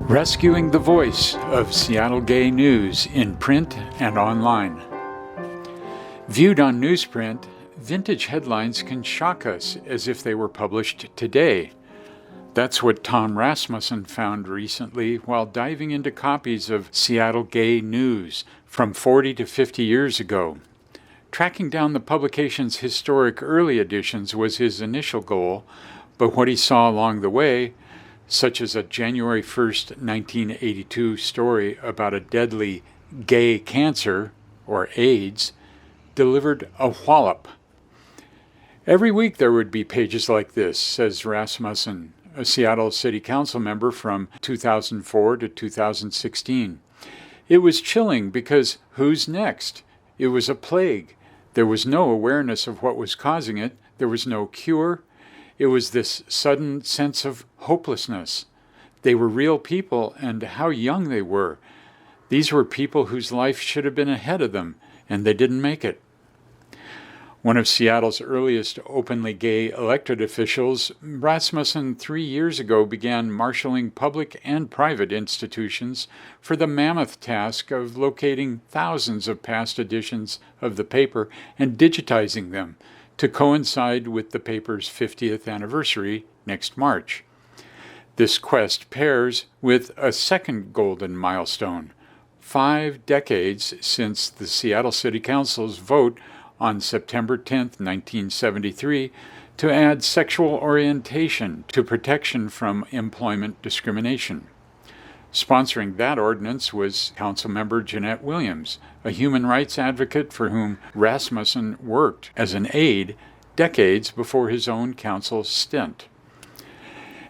Rescuing the voice of Seattle gay news in print and online. Viewed on newsprint, vintage headlines can shock us as if they were published today. That's what Tom Rasmussen found recently while diving into copies of Seattle gay news from 40 to 50 years ago. Tracking down the publication's historic early editions was his initial goal, but what he saw along the way, such as a January 1st, 1982 story about a deadly gay cancer, or AIDS, delivered a wallop. Every week there would be pages like this, says Rasmussen, a Seattle City Council member from 2004 to 2016. It was chilling because who's next? It was a plague. There was no awareness of what was causing it. There was no cure. It was this sudden sense of hopelessness. They were real people, and how young they were. These were people whose life should have been ahead of them, and they didn't make it. One of Seattle's earliest openly gay elected officials, Rasmussen 3 years ago began marshaling public and private institutions for the mammoth task of locating thousands of past editions of the paper and digitizing them, to coincide with the paper's 50th anniversary next March. This quest pairs with a second golden milestone, 5 decades since the Seattle City Council's vote on September 10, 1973, to add sexual orientation to protection from employment discrimination. Sponsoring that ordinance was Councilmember Jeanette Williams, a human rights advocate for whom Rasmussen worked as an aide decades before his own council stint.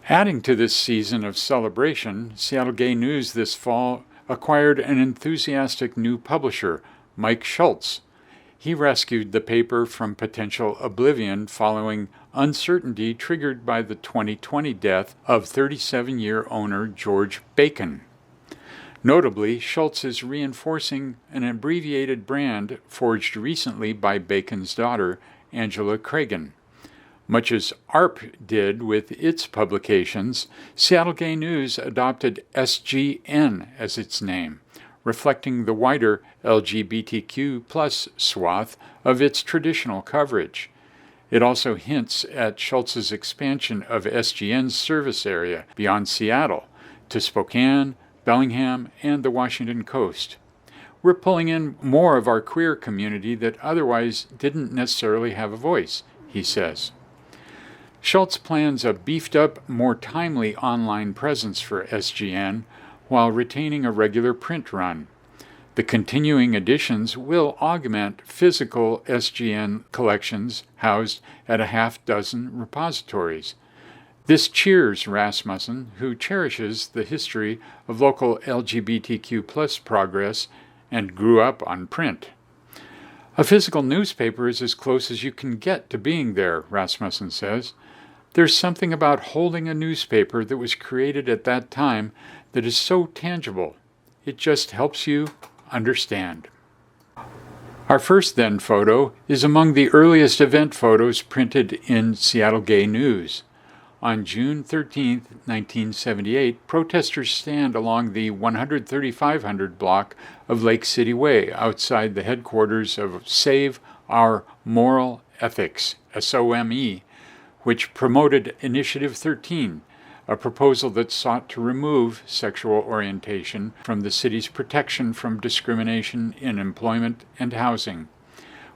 Adding to this season of celebration, Seattle Gay News this fall acquired an enthusiastic new publisher, Mike Schultz. He rescued the paper from potential oblivion following uncertainty triggered by the 2020 death of 37-year owner George Bacon. Notably, Schultz is reinforcing an abbreviated brand forged recently by Bacon's daughter, Angela Cragen. Much as ARP did with its publications, Seattle Gay News adopted SGN as its name, reflecting the wider LGBTQ+ swath of its traditional coverage. It also hints at Schultz's expansion of SGN's service area beyond Seattle to Spokane, Bellingham, and the Washington coast. We're pulling in more of our queer community that otherwise didn't necessarily have a voice, he says. Schultz plans a beefed-up, more timely online presence for SGN while retaining a regular print run. The continuing editions will augment physical SGN collections housed at a half-dozen repositories. This cheers Rasmussen, who cherishes the history of local LGBTQ+ progress and grew up on print. A physical newspaper is as close as you can get to being there, Rasmussen says. There's something about holding a newspaper that was created at that time that is so tangible. It just helps you understand. Our first then photo is among the earliest event photos printed in Seattle Gay News. On June 13, 1978, protesters stand along the 13500 block of Lake City Way outside the headquarters of Save Our Moral Ethics, SOME, which promoted Initiative 13, a proposal that sought to remove sexual orientation from the city's protection from discrimination in employment and housing.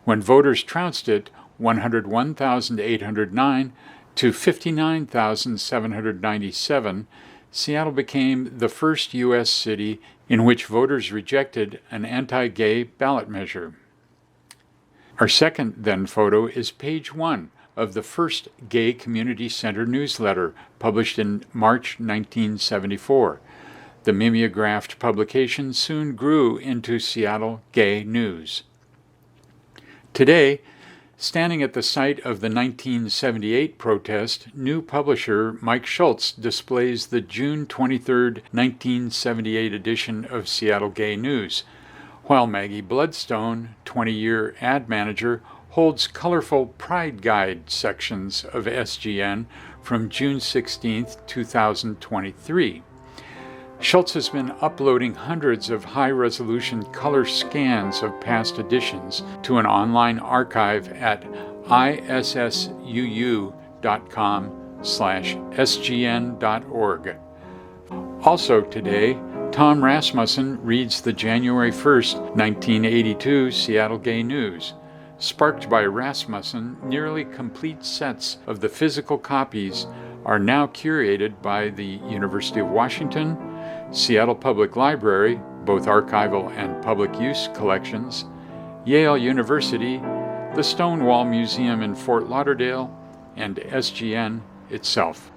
When voters trounced it 101,809 to 59,797, Seattle became the first U.S. city in which voters rejected an anti-gay ballot measure. Our second then photo is page 1 of the first Gay Community Center newsletter published in March 1974. The mimeographed publication soon grew into Seattle Gay News. Today, standing at the site of the 1978 protest, new publisher Mike Schultz displays the June 23, 1978 edition of Seattle Gay News, while Maggie Bloodstone, 20-year ad manager, holds colorful Pride Guide sections of SGN from June 16, 2023. Schultz has been uploading hundreds of high-resolution color scans of past editions to an online archive at issuu.com/sgn.org. Also today, Tom Rasmussen reads the January 1st, 1982 Seattle Gay News. Sparked by Rasmussen, nearly complete sets of the physical copies are now curated by the University of Washington, Seattle Public Library, both archival and public use collections, Yale University, the Stonewall Museum in Fort Lauderdale, and SGN itself.